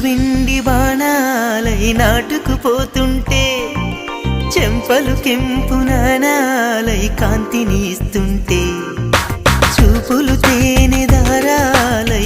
విండి బాణాలై నాటుకుపోతుంటే చెంపలు కెంపు నాణాలై కాంతిని ఇస్తుంటే చూపులు తేనె దారాలై